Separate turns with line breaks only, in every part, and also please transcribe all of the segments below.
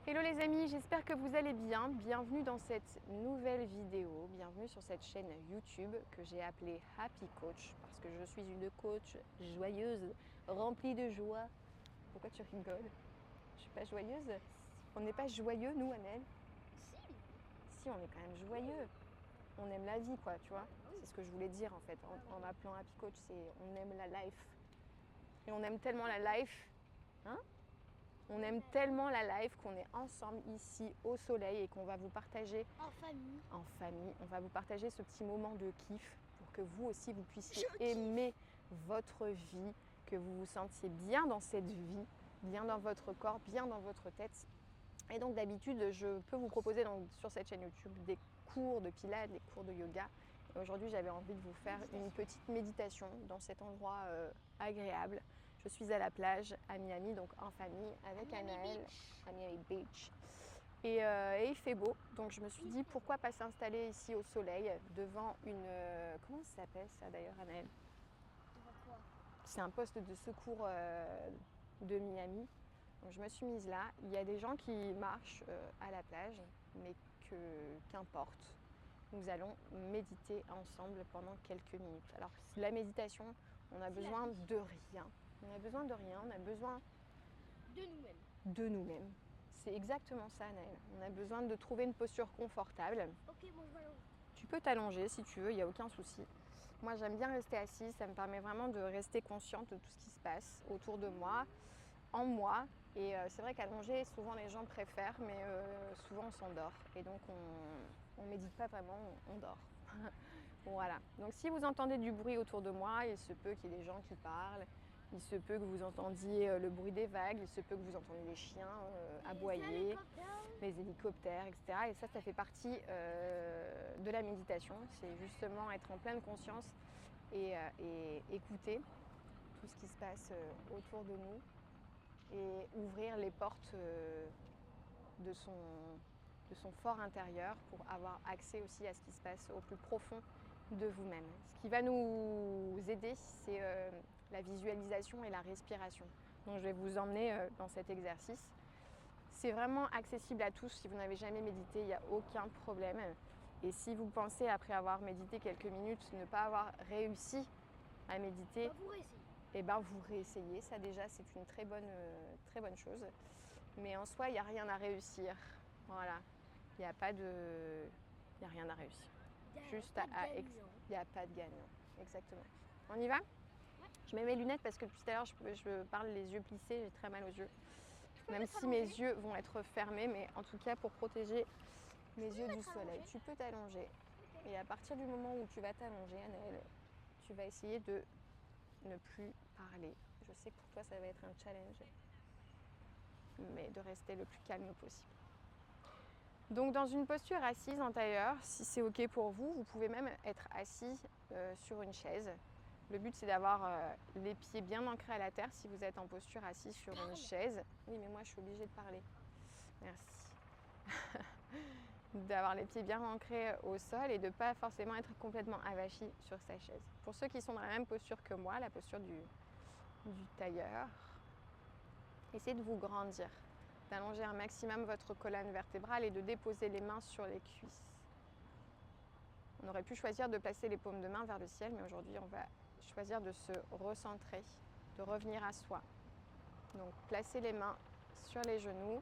Hello les amis, j'espère que vous allez bien. Bienvenue dans cette nouvelle vidéo, bienvenue sur cette chaîne YouTube que j'ai appelée Happy Coach parce que je suis une coach joyeuse, remplie de joie. Pourquoi tu rigoles? Je suis pas joyeuse? On n'est pas joyeux nous, Annelle?
Si.
Si, on est quand même joyeux. On aime la vie quoi, tu vois? C'est ce que je voulais dire en fait en m'appelant Happy Coach, c'est on aime la life. Et on aime tellement la life, hein? On aime tellement la life qu'on est ensemble ici au soleil et qu'on va vous partager
En famille.
en famille. On va vous partager ce petit moment de kiff pour que vous aussi vous puissiez
Je
aimer votre vie, que vous vous sentiez bien dans cette vie, bien dans votre corps, bien dans votre tête. Et donc d'habitude, je peux vous proposer sur cette chaîne YouTube des cours de pilates, des cours de yoga. Et aujourd'hui, j'avais envie de vous faire une petite méditation dans cet endroit agréable. Je suis à la plage à Miami, donc en famille avec
Miami
Anaël,
Beach.
à Miami Beach. Et il fait beau, donc je me suis dit pourquoi pas s'installer ici au soleil devant une... comment ça s'appelle ça d'ailleurs, Anaël?
Quoi?
C'est un poste de secours de Miami. Donc je me suis mise là. Il y a des gens qui marchent à la plage, mais qu'importe. Nous allons méditer ensemble pendant quelques minutes. Alors la méditation, on a besoin de rien. On a besoin de rien, on a besoin
De nous-mêmes.
de nous-mêmes. C'est exactement ça, Naël. On a besoin de trouver une posture confortable.
Ok, bon, je m'allonge.
Tu peux t'allonger si tu veux, il n'y a aucun souci. Moi, j'aime bien rester assise, ça me permet vraiment de rester consciente de tout ce qui se passe autour de moi, en moi. Et c'est vrai qu'allonger, souvent les gens préfèrent, mais souvent on s'endort. Et donc on médite pas vraiment, on dort. Voilà. Donc si vous entendez du bruit autour de moi, il se peut qu'il y ait des gens qui parlent, il se peut que vous entendiez le bruit des vagues, il se peut que vous entendiez les chiens aboyer, les hélicoptères, etc. Et ça fait partie de la méditation. C'est justement être en pleine conscience et écouter tout ce qui se passe autour de nous et ouvrir les portes de son fort intérieur pour avoir accès aussi à ce qui se passe au plus profond de vous-même. Ce qui va nous aider, c'est la visualisation et la respiration. Donc je vais vous emmener dans cet exercice. C'est vraiment accessible à tous. Si vous n'avez jamais médité, il n'y a aucun problème. Et si vous pensez, après avoir médité quelques minutes, ne pas avoir réussi à méditer,
Bah, vous réessayez.
et ben vous réessayez. Ça déjà, c'est une très bonne chose. Mais en soi, il n'y a rien à réussir. Voilà. Il n'y a pas de... Il n'y a rien à réussir. Juste
pas de
à...
gagnant.
Il n'y a pas de gagnant. Exactement. On y va? Je mets mes lunettes parce que depuis tout à l'heure, je parle les yeux plissés. J'ai très mal aux yeux. Même si mes yeux vont être fermés, mais en tout cas pour protéger mes yeux du soleil. Tu peux t'allonger. Et à partir du moment où tu vas t'allonger, Anaëlle, tu vas essayer de ne plus parler. Je sais que pour toi, ça va être un challenge, mais de rester le plus calme possible. Donc dans une posture assise en tailleur, si c'est ok pour vous, vous pouvez même être assis sur une chaise. Le but c'est d'avoir les pieds bien ancrés à la terre si vous êtes en posture assis sur une chaise. Oui mais moi je suis obligée de parler. Merci. D'avoir les pieds bien ancrés au sol et de ne pas forcément être complètement avachi sur sa chaise. Pour ceux qui sont dans la même posture que moi, la posture du tailleur, essayez de vous grandir, d'allonger un maximum votre colonne vertébrale et de déposer les mains sur les cuisses. On aurait pu choisir de placer les paumes de main vers le ciel, mais aujourd'hui on va choisir de se recentrer, de revenir à soi. Donc placez les mains sur les genoux.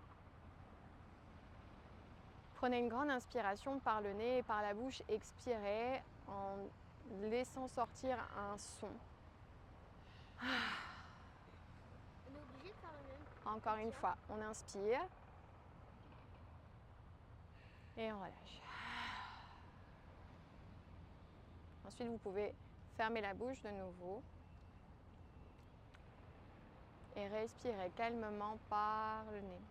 Prenez une grande inspiration par le nez et par la bouche, expirez en laissant sortir un son.
On est obligé de faire le même.
Encore une fois, on inspire et on relâche. Ensuite, vous pouvez fermer la bouche de nouveau et respirer calmement par le nez.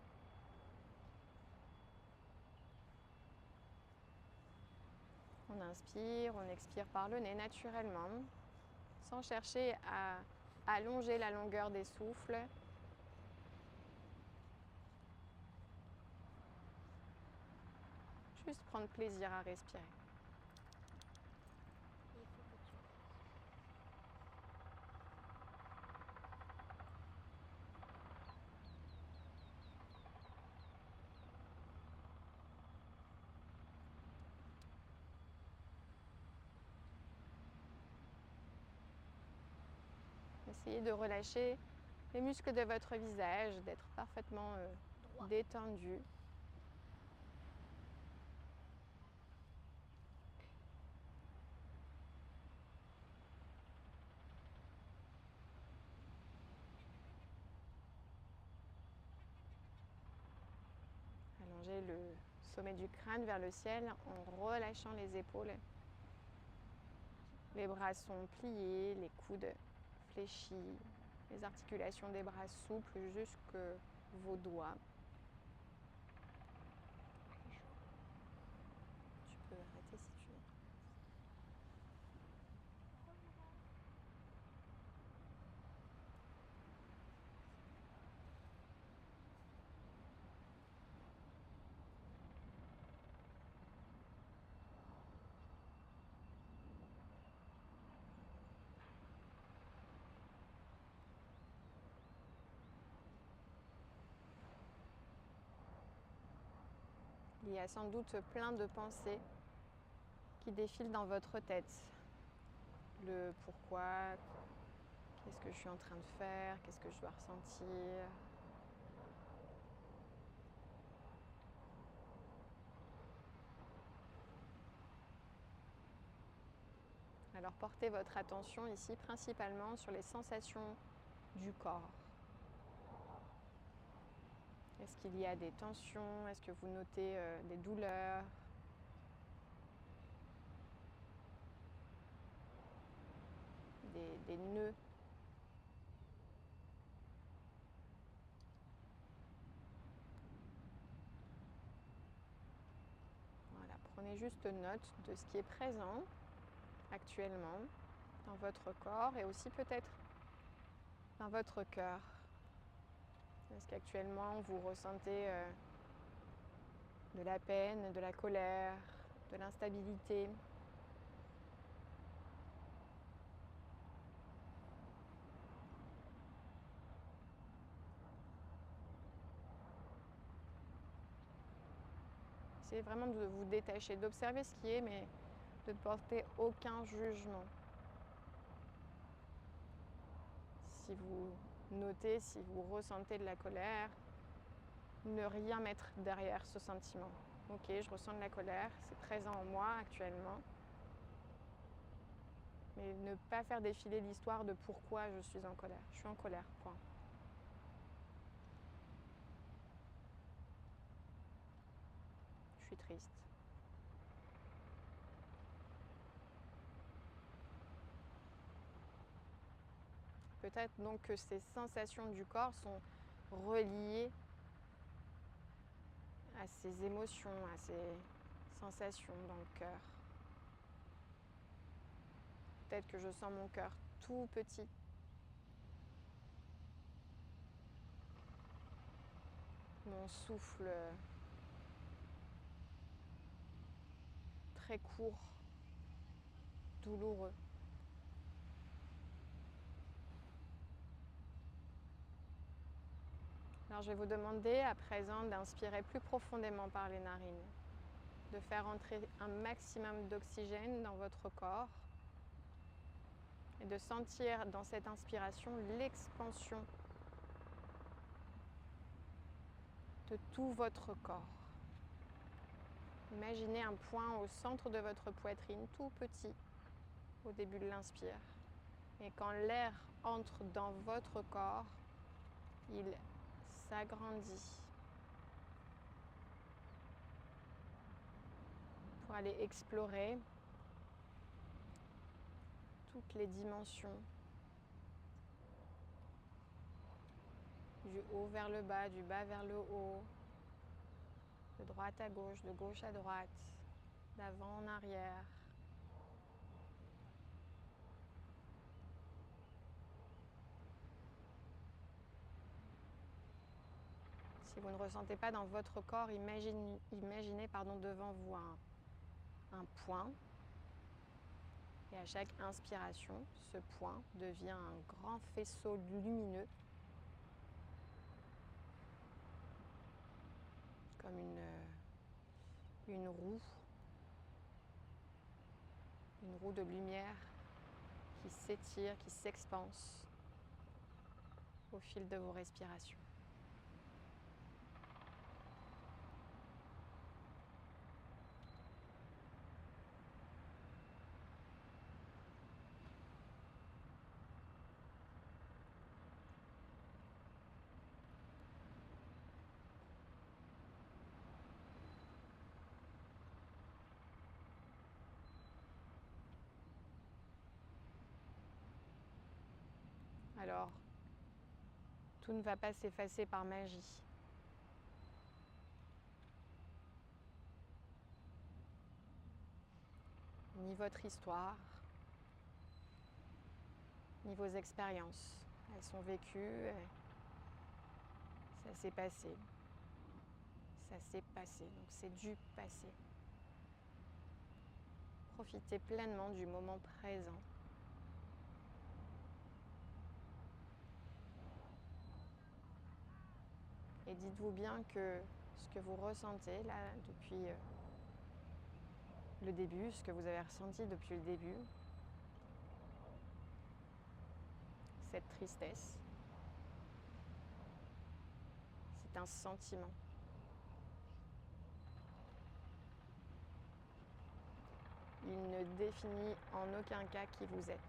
On inspire, on expire par le nez naturellement, sans chercher à allonger la longueur des souffles. Juste prendre plaisir à respirer.
Il faut que tu
Essayez de relâcher les muscles de votre visage, d'être parfaitement détendu. Allongez le sommet du crâne vers le ciel en relâchant les épaules. Les bras sont pliés, les coudes fléchis, les articulations des bras souples jusque vos doigts. Tu peux arrêter si tu veux. Il y a sans doute plein de pensées qui défilent dans votre tête. Le pourquoi, qu'est-ce que je suis en train de faire, qu'est-ce que je dois ressentir. Alors portez votre attention ici principalement sur les sensations du corps. Est-ce qu'il y a des tensions? Est-ce que vous notez des douleurs? Des nœuds? Voilà, prenez juste note de ce qui est présent actuellement dans votre corps et aussi peut-être dans votre cœur. Est-ce qu'actuellement vous ressentez de la peine, de la colère, de l'instabilité? Essayez vraiment de vous détacher, d'observer ce qui est, mais de ne porter aucun jugement. Si vous notez, si vous ressentez de la colère, ne rien mettre derrière ce sentiment. Ok, je ressens de la colère, c'est présent en moi actuellement. Mais ne pas faire défiler l'histoire de pourquoi je suis en colère. Je suis en colère, point. Je suis triste. Peut-être donc que ces sensations du corps sont reliées à ces émotions, à ces sensations dans le cœur. Peut-être que je sens mon cœur tout petit. Mon souffle très court, douloureux. Alors je vais vous demander à présent d'inspirer plus profondément par les narines, de faire entrer un maximum d'oxygène dans votre corps et de sentir dans cette inspiration l'expansion de tout votre corps. Imaginez un point au centre de votre poitrine, tout petit, au début de l'inspire. Et quand l'air entre dans votre corps, il s'agrandit pour aller explorer toutes les dimensions, du haut vers le bas, du bas vers le haut, de droite à gauche, de gauche à droite, d'avant en arrière. Si vous ne ressentez pas dans votre corps, imaginez devant vous un point. Et à chaque inspiration, ce point devient un grand faisceau lumineux, comme une roue de lumière qui s'étire, qui s'expanse au fil de vos respirations. Alors, tout ne va pas s'effacer par magie. Ni votre histoire, ni vos expériences. Elles sont vécues, ça s'est passé. Ça s'est passé, donc c'est du passé. Profitez pleinement du moment présent. Et dites-vous bien que ce que vous ressentez là depuis le début, ce que vous avez ressenti depuis le début, cette tristesse, c'est un sentiment. Il ne définit en aucun cas qui vous êtes.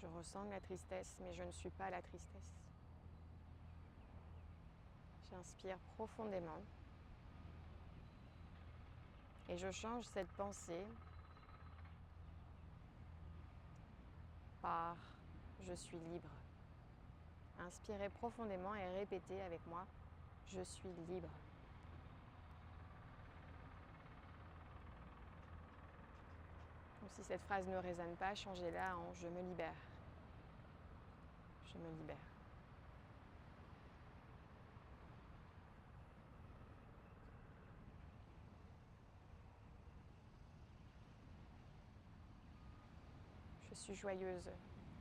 Je ressens de la tristesse, mais je ne suis pas la tristesse. J'inspire profondément et je change cette pensée par « je suis libre ». Inspirez profondément et répétez avec moi « je suis libre ». Donc si cette phrase ne résonne pas, changez-la en « je me libère ». Je me libère. Je suis joyeuse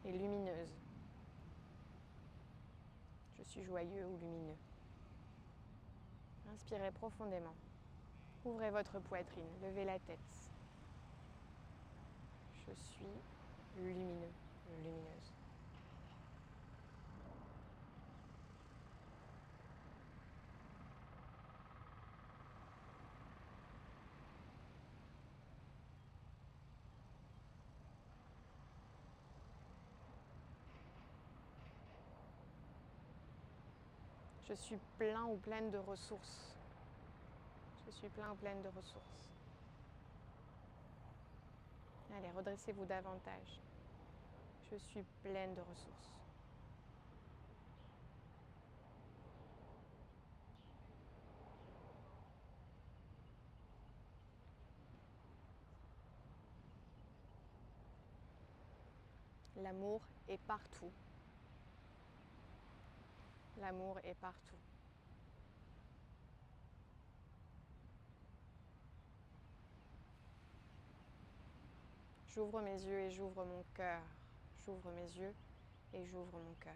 et lumineuse. Je suis joyeux ou lumineux. Inspirez profondément. Ouvrez votre poitrine, levez la tête. Je suis lumineux, lumineuse. Je suis plein ou pleine de ressources. Je suis plein ou pleine de ressources. Allez, redressez-vous davantage. Je suis pleine de ressources. L'amour est partout. L'amour est partout. J'ouvre mes yeux et j'ouvre mon cœur. J'ouvre mes yeux et j'ouvre mon cœur.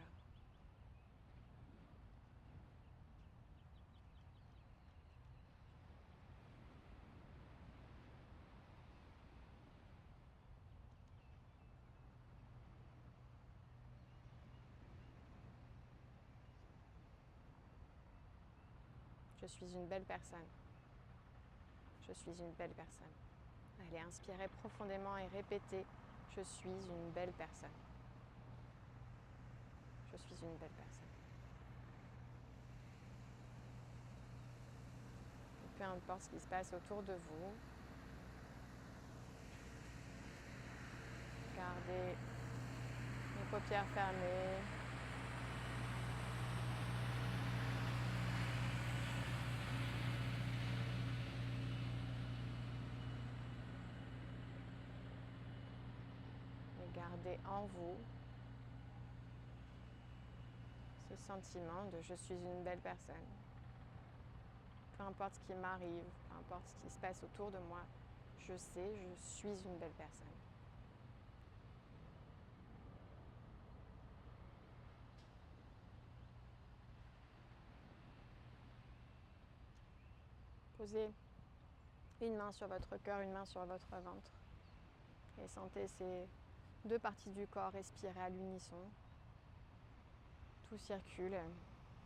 Je suis une belle personne. Je suis une belle personne. Allez, inspirez profondément et répétez « Je suis une belle personne. Je suis une belle personne. » Peu importe ce qui se passe autour de vous, gardez les paupières fermées. Gardez en vous ce sentiment de « je suis une belle personne ». Peu importe ce qui m'arrive, peu importe ce qui se passe autour de moi, je sais, je suis une belle personne. Posez une main sur votre cœur, une main sur votre ventre Et sentez ces deux parties du corps respirer à l'unisson. Tout circule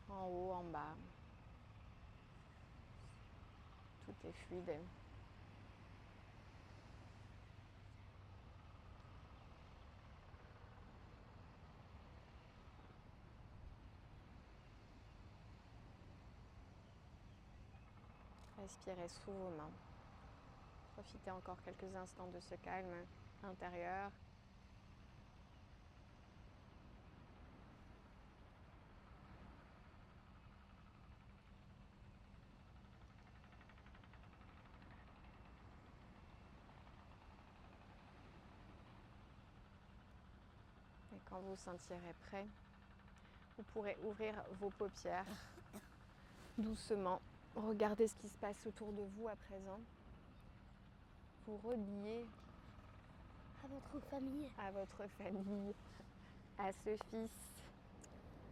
en haut, en bas. Tout est fluide. Respirez sous vos mains. Profitez encore quelques instants de ce calme intérieur. Et quand vous vous sentirez prêt, vous pourrez ouvrir vos paupières doucement. Regardez ce qui se passe autour de vous à présent. Vous reliez
À votre famille.
à votre famille, à ce fils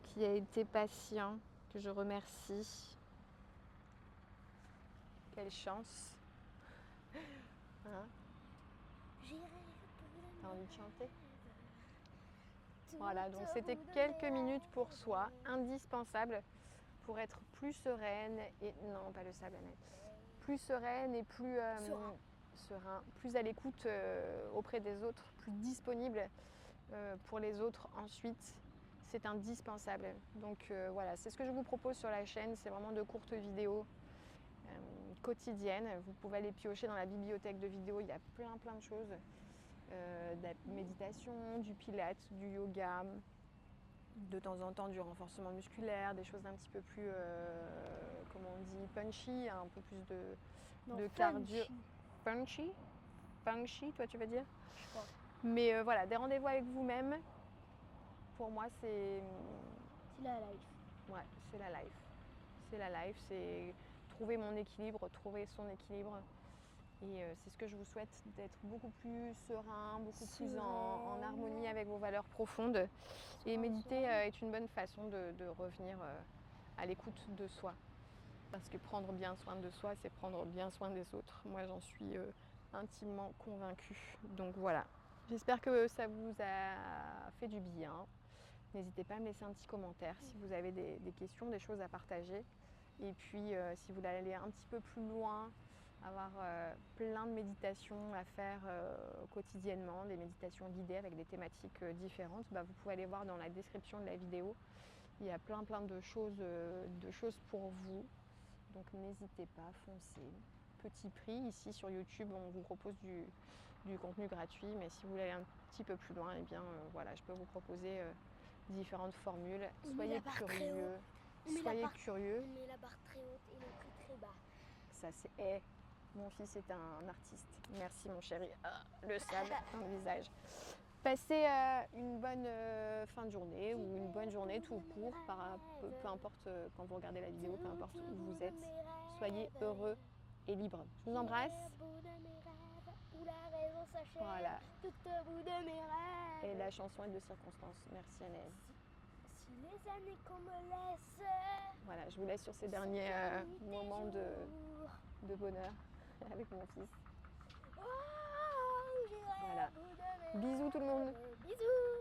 qui a été patient, que je remercie. Quelle chance. Hein? T'as envie de chanter? Voilà, donc c'était quelques minutes pour soi, indispensables pour être plus sereine et non pas le sable, plus sereine et plus serein, plus à l'écoute auprès des autres, plus disponible pour les autres ensuite. C'est indispensable. Donc voilà, c'est ce que je vous propose sur la chaîne, c'est vraiment de courtes vidéos quotidiennes. Vous pouvez aller piocher dans la bibliothèque de vidéos, il y a plein de choses. De la méditation, du pilates, du yoga, de temps en temps du renforcement musculaire, des choses un petit peu plus, comment on dit, punchy, un peu plus de cardio. Punchy? Punchy, toi tu veux dire?
Je crois.
Mais voilà, des rendez-vous avec vous-même, pour moi c'est...
C'est la life.
Ouais, c'est la life. C'est la life, c'est trouver mon équilibre, trouver son équilibre. Et c'est ce que je vous souhaite, d'être beaucoup plus serein, beaucoup plus en harmonie avec vos valeurs profondes. Et méditer est une bonne façon de revenir à l'écoute de soi. Parce que prendre bien soin de soi, c'est prendre bien soin des autres. Moi, j'en suis intimement convaincue. Donc voilà, j'espère que ça vous a fait du bien. N'hésitez pas à me laisser un petit commentaire si vous avez des questions, des choses à partager. Et puis, si vous voulez aller un petit peu plus loin, avoir plein de méditations à faire quotidiennement, des méditations guidées avec des thématiques différentes, vous pouvez aller voir dans la description de la vidéo. Il y a plein de choses pour vous. Donc n'hésitez pas, foncez. Petit prix, ici sur YouTube, on vous propose du contenu gratuit, mais si vous voulez aller un petit peu plus loin, eh bien voilà, je peux vous proposer différentes formules. Soyez curieux. Soyez curieux.
On met la barre très haute et le prix très bas.
Ça c'est... Mon fils est un artiste. Merci mon chéri. Le sable dans le visage. Passez une bonne fin de journée ou une bonne journée tout court, peu importe quand vous regardez la vidéo, peu importe où vous êtes. Soyez heureux et libres. Je vous embrasse. Voilà. Et la chanson est de circonstance. Merci Anaëlle.
Si les années qu'on me laisse.
Voilà, je vous laisse sur ces derniers moments de bonheur avec mon fils. Voilà. Bisous tout le monde.
Bisous.